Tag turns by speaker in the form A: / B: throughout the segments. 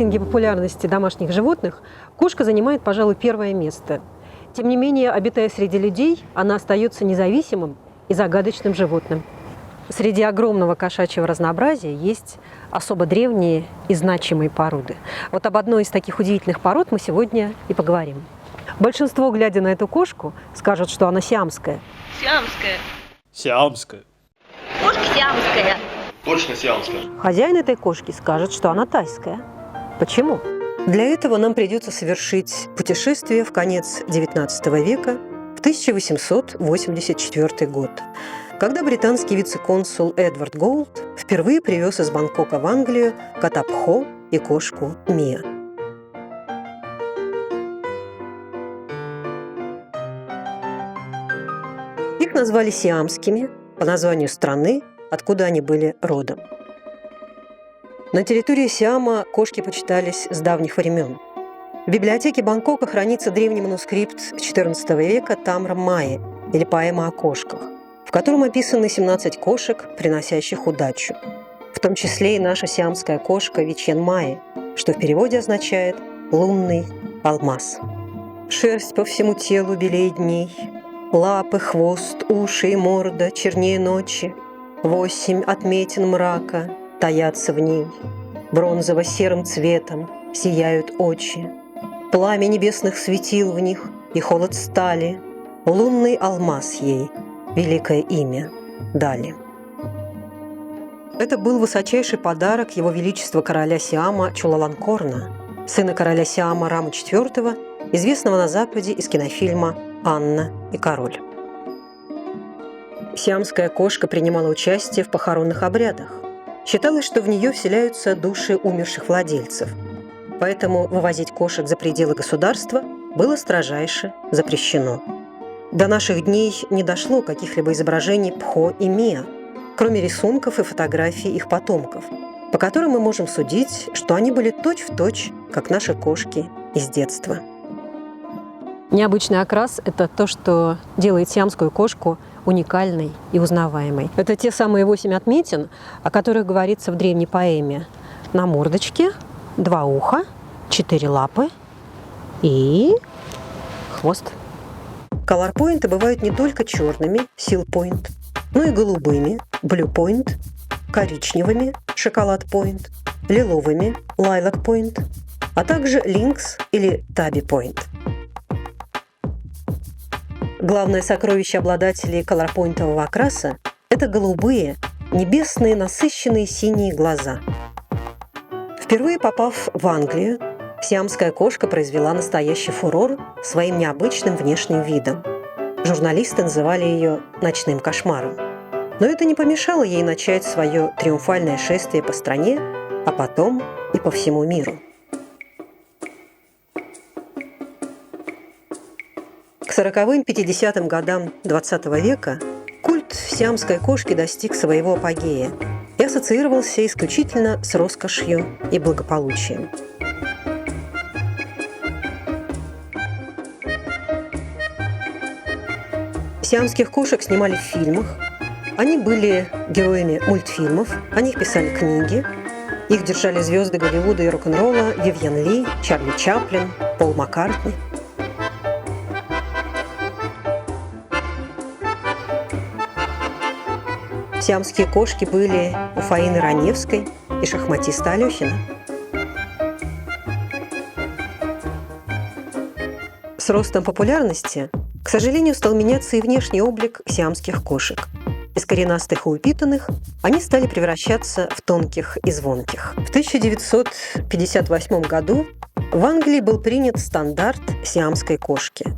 A: рейтинге популярности домашних животных кошка занимает, пожалуй, первое место. Тем не менее, обитая среди людей, она остается независимым и загадочным животным. Среди огромного кошачьего разнообразия есть особо древние и значимые породы. Вот об одной из таких удивительных пород мы сегодня и поговорим. Большинство, глядя на эту кошку, скажут, что она сиамская.
B: Сиамская.
C: Сиамская.
B: Кошка сиамская.
C: Точно сиамская.
A: Хозяин этой кошки скажет, что она тайская. Почему? Для этого нам придется совершить путешествие в конец XIX века, в 1884 год, когда британский вице-консул Эдвард Гоулд впервые привез из Бангкока в Англию кота Пхо и кошку Мия. Их назвали сиамскими по названию страны, откуда они были родом. На территории Сиама кошки почитались с давних времен. В библиотеке Бангкока хранится древний манускрипт XIV века Тамра Майи, или поэма о кошках, в котором описаны 17 кошек, приносящих удачу. В том числе и наша сиамская кошка Вичьен Майи, что в переводе означает «лунный алмаз». Шерсть по всему телу белее дней, лапы, хвост, уши и морда чернее ночи, 8 отметин мрака таятся в ней, бронзово-серым цветом сияют очи, пламя небесных светил в них и холод стали, лунный алмаз ей, великое имя дали. Это был высочайший подарок Его Величества короля Сиама Чулаланкорна, сына короля Сиама Рама IV, известного на Западе из кинофильма «Анна и король». Сиамская кошка принимала участие в похоронных обрядах. Считалось, что в нее вселяются души умерших владельцев. Поэтому вывозить кошек за пределы государства было строжайше запрещено. До наших дней не дошло каких-либо изображений Пхо и Миа, кроме рисунков и фотографий их потомков, по которым мы можем судить, что они были точь-в-точь, как наши кошки из детства. Необычный окрас – это то, что делает сиамскую кошку уникальной и узнаваемой. Это те самые 8 отметин, о которых говорится в древней поэме. На мордочке 2 уха, 4 лапы и хвост. Колорпоинты бывают не только черными, силпоинт, но и голубыми, блюпоинт, коричневыми, шоколадпоинт, лиловыми, лайлакпоинт, а также линкс или табипоинт. Главное сокровище обладателей колорпоинтового окраса – это голубые, небесные, насыщенные синие глаза. Впервые попав в Англию, сиамская кошка произвела настоящий фурор своим необычным внешним видом. Журналисты называли ее «ночным кошмаром». Но это не помешало ей начать свое триумфальное шествие по стране, а потом и по всему миру. К 40-50 годам XX века культ сиамской кошки достиг своего апогея и ассоциировался исключительно с роскошью и благополучием. Сиамских кошек снимали в фильмах, они были героями мультфильмов, о них писали книги, их держали звезды Голливуда и рок-н-ролла Вивьен Ли, Чарли Чаплин, Пол Маккартни. Сиамские кошки были у Фаины Раневской и шахматиста Алехина. С ростом популярности, к сожалению, стал меняться и внешний облик сиамских кошек. Из коренастых и упитанных они стали превращаться в тонких и звонких. В 1958 году в Англии был принят стандарт сиамской кошки,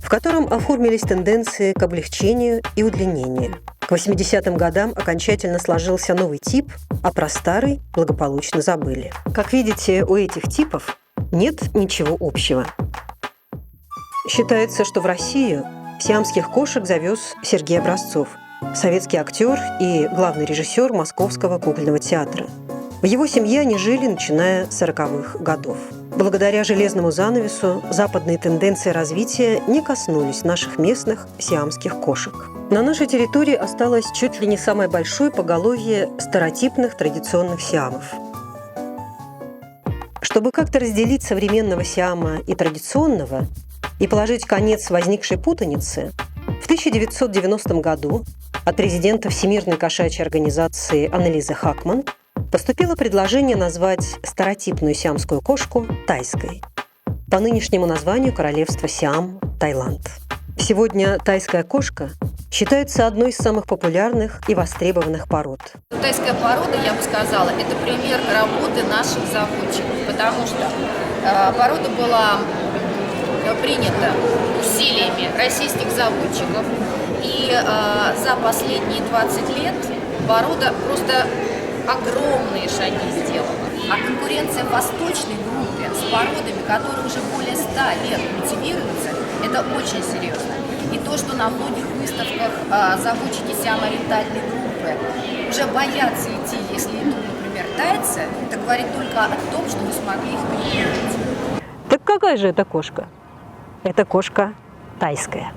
A: в котором оформились тенденции к облегчению и удлинению. К 80-м годам окончательно сложился новый тип, а про старый благополучно забыли. Как видите, у этих типов нет ничего общего. Считается, что в Россию сиамских кошек завез Сергей Образцов, советский актер и главный режиссер Московского кукольного театра. В его семье они жили, начиная с 40-х годов. Благодаря железному занавесу западные тенденции развития не коснулись наших местных сиамских кошек. На нашей территории осталось чуть ли не самое большое поголовье стереотипных традиционных сиамов. Чтобы как-то разделить современного Сиама и традиционного и положить конец возникшей путанице, в 1990 году от президента Всемирной кошачьей организации Аннелизы Хакман поступило предложение назвать старотипную сиамскую кошку тайской. По нынешнему названию королевства Сиам, Таиланд. Сегодня тайская кошка считается одной из самых популярных и востребованных пород.
D: Тайская порода, я бы сказала, это пример работы наших заводчиков, потому что порода была принята усилиями российских заводчиков, и за последние 20 лет порода просто огромные шаги сделала. А конкуренция в восточной группе с породами, которые уже более 100 лет культивируются, это очень серьезно. И то, что на многих выставках заводчики сиам-ориентальной группы уже боятся идти, если идут, например, тайцы, это говорит только о том, что мы смогли их переубедить.
A: Так какая же это кошка? Это кошка тайская.